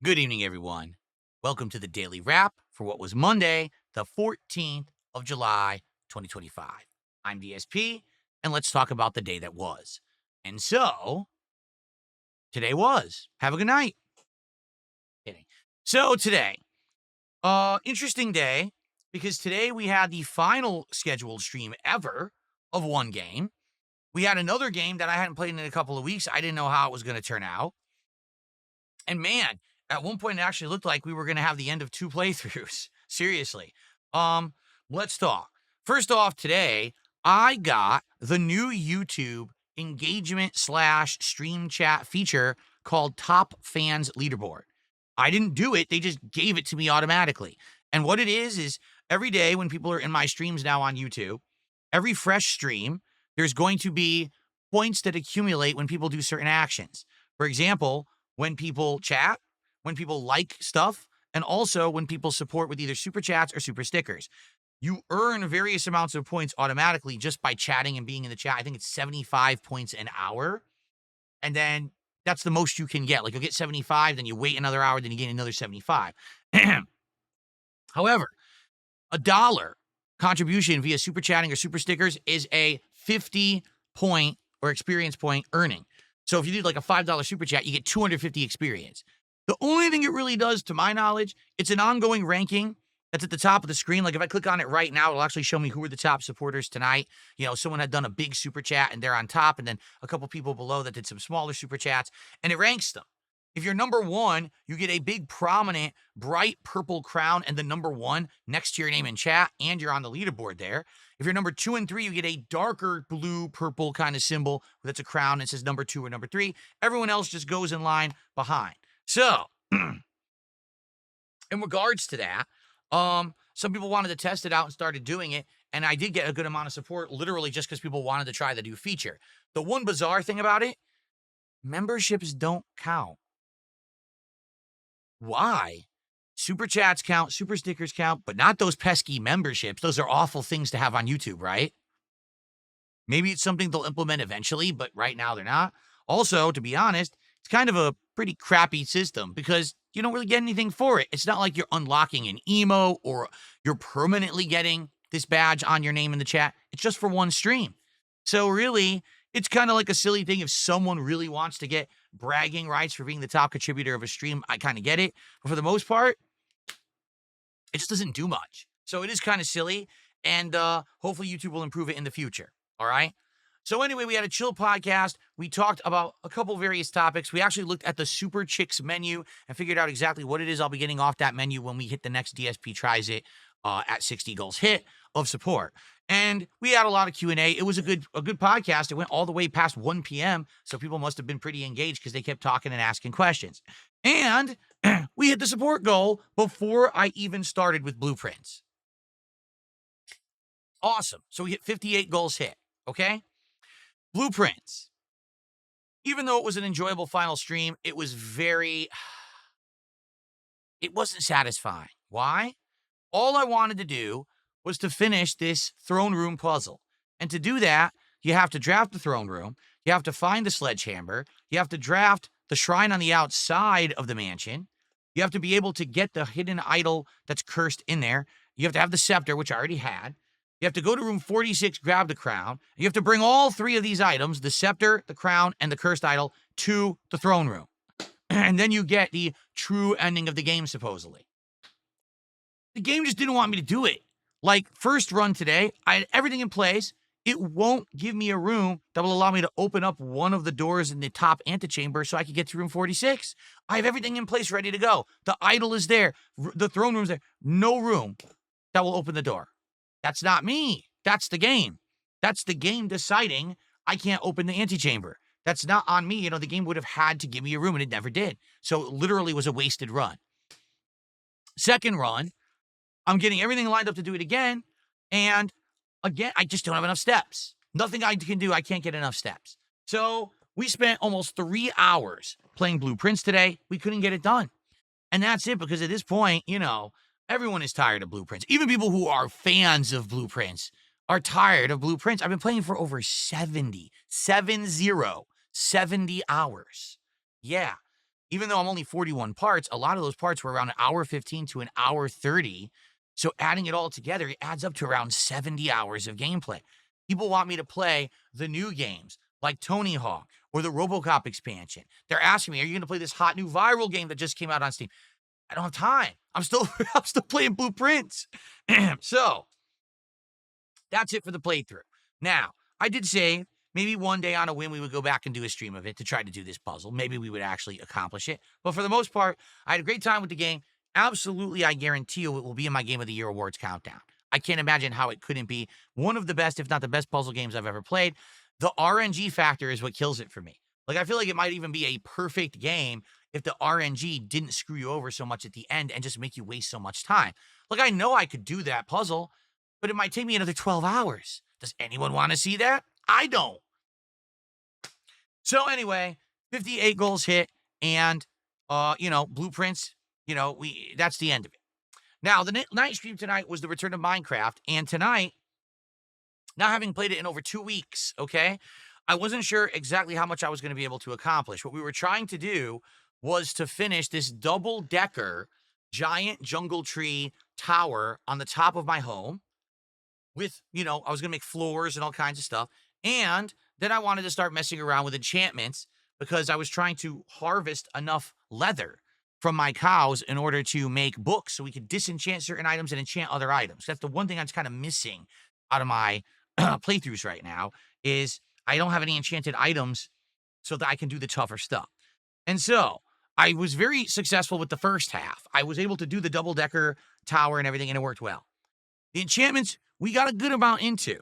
Good evening, everyone. Welcome to the Daily Wrap for what was Monday, the 14th of July, 2025. I'm DSP, and let's talk about the day that was. And so, today was. Have a good night. Kidding. So, today, interesting day because today we had the final scheduled stream ever of one game. We had another game that I hadn't played in a couple of weeks. I didn't know how it was going to turn out. And man, at one point it actually looked like we were going to have the end of two playthroughs. Seriously. Um, let's talk. First off, today I got the new YouTube engagement slash stream chat feature called Top Fans Leaderboard. I didn't do it, they just gave it to me automatically. And what it is every day when people are in my streams now on YouTube, every fresh stream, there's going to be points that accumulate when people do certain actions. For example, when people chat, when people like stuff, and also when people support with either super chats or super stickers. You earn various amounts of points automatically just by chatting and being in the chat. I think it's 75 points an hour. And then that's the most you can get. Like you'll get 75, then you wait another hour, then you get another 75. However, $1 contribution via super chatting or super stickers is a 50 point or experience point earning. So if you do like a $5 super chat, you get 250 experience. The only thing it really does, to my knowledge, it's an ongoing ranking that's at the top of the screen. Like if I click on it right now, it'll actually show me who are the top supporters tonight. You know, someone had done a big super chat and they're on top, and then a couple people below that did some smaller super chats, and it ranks them. If you're number one, you get a big, prominent, bright purple crown and the number one next to your name in chat, and you're on the leaderboard there. If you're number 2 and 3, you get a darker blue, purple kind of symbol that's a crown that says number 2 or number 3. Everyone else just goes in line behind. So, in regards to that, some people wanted to test it out and started doing it, and I did get a good amount of support, literally just because people wanted to try the new feature. The one bizarre thing about it, memberships don't count. Why? Super chats count, super stickers count, but not those pesky memberships. Those are awful things to have on YouTube, right? Maybe it's something they'll implement eventually, but right now they're not. Also, to be honest, it's kind of a pretty crappy system because you don't really get anything for it. It's not like you're unlocking an emo or you're permanently getting this badge on your name in the chat. It's just for one stream. So really, it's kind of like a silly thing. If someone really wants to get bragging rights for being the top contributor of a stream, I kind of get it. But for the most part, it just doesn't do much. So it is kind of silly. And hopefully YouTube will improve it in the future. All right. So anyway, we had a chill podcast. We talked about a couple various topics. We actually looked at the Super Chicks menu and figured out exactly what it is I'll be getting off that menu when we hit the next DSP Tries It at 60 goals hit of support. And we had a lot of Q&A. It was a good podcast. It went all the way past 1 p.m., so people must have been pretty engaged because they kept talking and asking questions. And we hit the support goal before I even started with blueprints. Awesome. So we hit 58 goals hit, okay? Blueprints. Even though it was an enjoyable final stream, it wasn't satisfying. Why? All I wanted to do was to finish this throne room puzzle. And to do that, you have to draft the throne room, you have to find the sledgehammer, you have to draft the shrine on the outside of the mansion, you have to be able to get the hidden idol that's cursed in there, you have to have the scepter, which I already had, you have to go to room 46, grab the crown, you have to bring all three of these items, the scepter, the crown, and the cursed idol, to the throne room. And then you get the true ending of the game, supposedly. The game just didn't want me to do it. Like, first run today, I had everything in place. It won't give me a room that will allow me to open up one of the doors in the top antechamber so I could get to room 46. I have everything in place ready to go. The idol is there. The throne room's there. No room that will open the door. That's not me. That's the game. That's the game deciding I can't open the antechamber. That's not on me. You know, the game would have had to give me a room, and it never did. So it literally was a wasted run. Second run, I'm getting everything lined up to do it again. And again, I just don't have enough steps. Nothing I can do. I can't get enough steps. So we spent almost 3 hours playing blueprints today. We couldn't get it done. And that's it, because at this point, you know, everyone is tired of blueprints. Even people who are fans of blueprints are tired of blueprints. I've been playing for over 70 hours. Yeah. Even though I'm only 41 parts, a lot of those parts were around an hour 15 to an hour 30. So adding it all together, it adds up to around 70 hours of gameplay. People want me to play the new games like Tony Hawk or the RoboCop expansion. They're asking me, are you going to play this hot new viral game that just came out on Steam? I don't have time. I'm still playing Blueprints. So that's it for the playthrough. Now, I did say maybe one day on a whim we would go back and do a stream of it to try to do this puzzle. Maybe we would actually accomplish it. But for the most part, I had a great time with the game. Absolutely, I guarantee you it will be in my Game of the Year awards countdown. I can't imagine how it couldn't be one of the best, if not the best puzzle games I've ever played. The RNG factor is what kills it for me. Like, I feel like it might even be a perfect game if the RNG didn't screw you over so much at the end and just make you waste so much time. Like, I know I could do that puzzle, but it might take me another 12 hours. Does anyone want to see that? I don't. So anyway, 58 goals hit, and, Blueprints, that's the end of it. Now, the night stream tonight was the return of Minecraft, and tonight, now having played it in over 2 weeks, okay, I wasn't sure exactly how much I was going to be able to accomplish. What we were trying to do was to finish this double-decker giant jungle tree tower on the top of my home with, I was going to make floors and all kinds of stuff. And then I wanted to start messing around with enchantments because I was trying to harvest enough leather from my cows in order to make books so we could disenchant certain items and enchant other items. That's the one thing that's kind of missing out of my playthroughs right now is I don't have any enchanted items so that I can do the tougher stuff. And so I was very successful with the first half. I was able to do the double-decker tower and everything, and it worked well. The enchantments, we got a good amount into.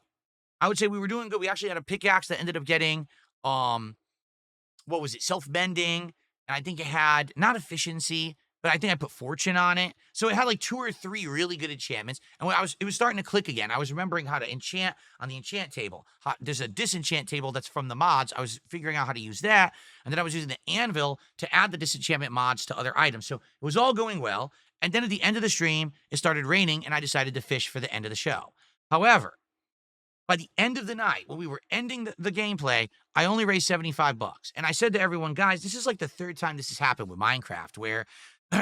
I would say we were doing good. We actually had a pickaxe that ended up getting, self-bending. And I think it had, not efficiency, but I think I put fortune on it. So it had like 2 or 3 really good enchantments. And it was starting to click again. I was remembering how to enchant on the enchant table. There's a disenchant table that's from the mods. I was figuring out how to use that. And then I was using the anvil to add the disenchantment mods to other items. So it was all going well. And then at the end of the stream, it started raining and I decided to fish for the end of the show. However, by the end of the night, when we were ending the gameplay, I only raised $75. And I said to everyone, guys, this is like the 3rd time this has happened with Minecraft, where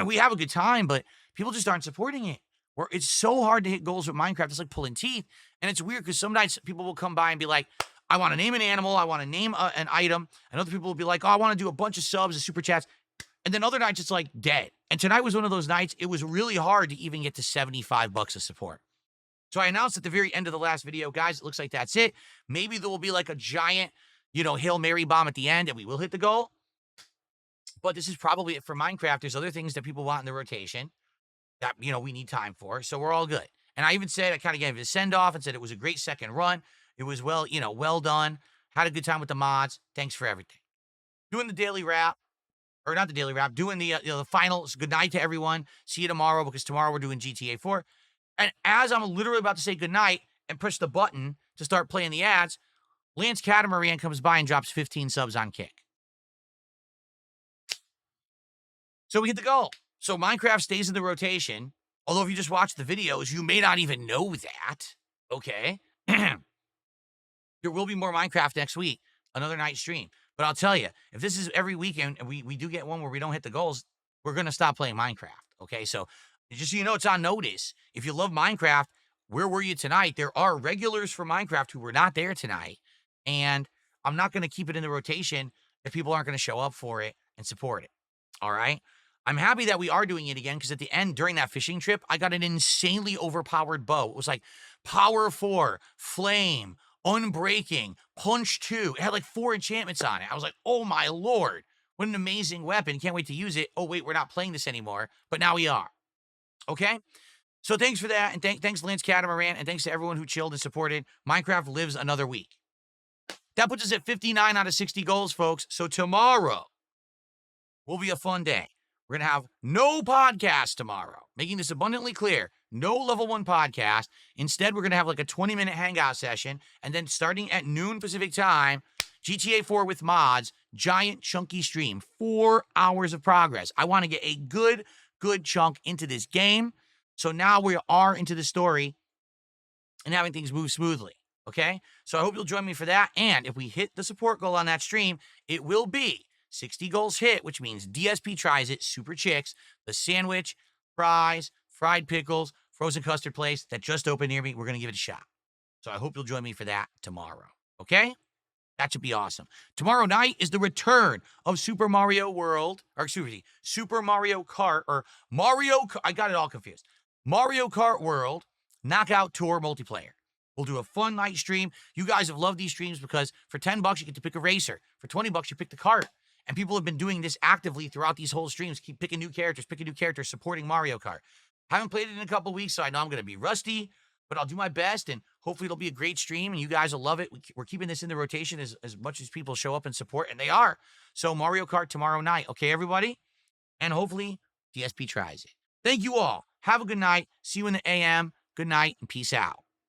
we have a good time, but people just aren't supporting it. Where it's so hard to hit goals with Minecraft. It's like pulling teeth. And it's weird because some nights people will come by and be like, I want to name an animal. I want to name an item. And other people will be like, oh, I want to do a bunch of subs and super chats. And then other nights it's like dead. And tonight was one of those nights. It was really hard to even get to $75 of support. So I announced at the very end of the last video, guys, it looks like that's it. Maybe there will be like a giant, Hail Mary bomb at the end and we will hit the goal. But this is probably it for Minecraft. There's other things that people want in the rotation that, we need time for. So we're all good. And I even said, I kind of gave it a send off and said it was a great second run. It was well done. Had a good time with the mods. Thanks for everything. Doing the daily wrap. Or not the daily wrap. Doing the finals. Good night to everyone. See you tomorrow because tomorrow we're doing GTA 4. And as I'm literally about to say goodnight and push the button to start playing the ads, Lance Catamaran comes by and drops 15 subs on Kick. So we hit the goal. So Minecraft stays in the rotation. Although if you just watch the videos, you may not even know that. Okay? There will be more Minecraft next week. Another night stream. But I'll tell you, if this is every weekend and we do get one where we don't hit the goals, we're going to stop playing Minecraft. Okay? So just so you know, it's on notice. If you love Minecraft, where were you tonight? There are regulars for Minecraft who were not there tonight. And I'm not going to keep it in the rotation if people aren't going to show up for it and support it. All right? I'm happy that we are doing it again because at the end, during that fishing trip, I got an insanely overpowered bow. It was like Power 4, Flame, Unbreaking, Punch 2. It had like 4 enchantments on it. I was like, oh my lord, what an amazing weapon. Can't wait to use it. Oh wait, we're not playing this anymore. But now we are. Okay? So thanks for that, and thanks Lance Catamaran, and thanks to everyone who chilled and supported. Minecraft lives another week. That puts us at 59 out of 60 goals, folks. So tomorrow will be a fun day. We're going to have no podcast tomorrow, making this abundantly clear. No level 1 podcast. Instead, we're going to have like a 20-minute hangout session, and then starting at noon Pacific time, GTA 4 with mods, giant chunky stream, 4 hours of progress. I want to get a good chunk into this game. So now we are into the story and having things move smoothly. Okay? So I hope you'll join me for that. And if we hit the support goal on that stream, it will be 60 goals hit, which means DSP tries it, Super Chicks, the sandwich, fries, fried pickles, frozen custard place that just opened near me. We're going to give it a shot. So I hope you'll join me for that tomorrow. Okay? That should be awesome. Tomorrow night is the return of Super Mario World, or excuse me, Super Mario Kart, or I got it all confused. Mario Kart World Knockout Tour multiplayer. We'll do a fun night stream. You guys have loved these streams because for $10, you get to pick a racer. For $20, you pick the cart. And people have been doing this actively throughout these whole streams. Keep picking new characters, supporting Mario Kart. Haven't played it in a couple weeks, so I know I'm going to be rusty, but I'll do my best, and hopefully it'll be a great stream, and you guys will love it. We're keeping this in the rotation as much as people show up and support, and they are. So Mario Kart tomorrow night, okay, everybody? And hopefully DSP tries it. Thank you all. Have a good night. See you in the AM. Good night, and peace out.